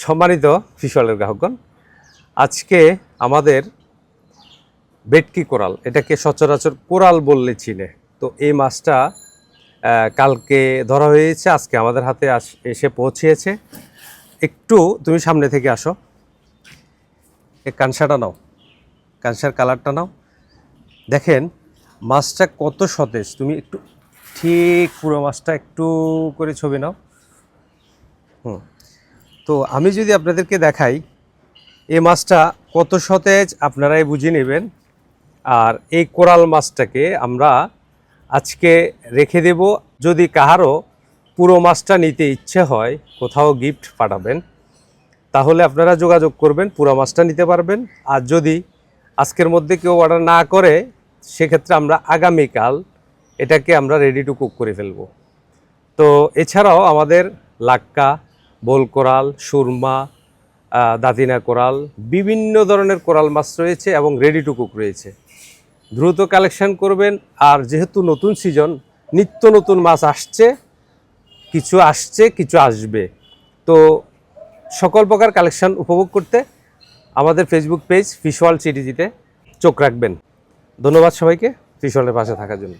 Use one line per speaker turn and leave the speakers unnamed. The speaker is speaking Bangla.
সম্মানিত ফিশওয়ালের গ্রাহকগণ, আজকে আমাদের ভেটকি কোরাল, এটাকে সচরাচর কোরাল বললে চিনে। তো এই মাছটা কালকে ধরা হয়েছে, আজকে আমাদের হাতে এসে পৌঁছিয়েছে। একটু তুমি সামনে থেকে আসো, এই কানসাটা নাও, কানসার কালারটা নাও। দেখেন মাছটা কত সতেজ। তুমি একটু ঠিক পুরো মাছটা একটু করে ছবি নাও। তো আমি যদি আপনাদেরকে দেখাই এই মাছটা কত সতেজ, আপনারাই বুঝে নেবেন। আর এই কোরাল মাছটাকে আমরা আজকে রেখে দেব। যদি কাহারও পুরো মাছটা নিতে ইচ্ছে হয়, কোথাও গিফট পাঠাবেন, তাহলে আপনারা যোগাযোগ করবেন, পুরো মাছটা নিতে পারবেন। আর যদি আজকের মধ্যে কেউ অর্ডার না করে, সেক্ষেত্রে আমরা আগামীকাল এটাকে আমরা রেডি টু কুক করে ফেলব। তো এছাড়াও আমাদের লাক্কা, বোল কোরাল, সুরমা, দাতিনা কোরাল, বিভিন্ন ধরনের কোরাল মাছ রয়েছে এবং রেডি টু কুক রয়েছে। দ্রুত কালেকশন করবেন। আর যেহেতু নতুন সিজন, নিত্য নতুন মাছ আসছে, কিছু আসবে। তো সকল প্রকার কালেকশন উপভোগ করতে আমাদের ফেসবুক পেজ ফিশওয়ার্ল্ড সিটিজিতে চোখ রাখবেন। ধন্যবাদ সবাইকে ফিশওয়ার্ল্ডের পাশে থাকার জন্য।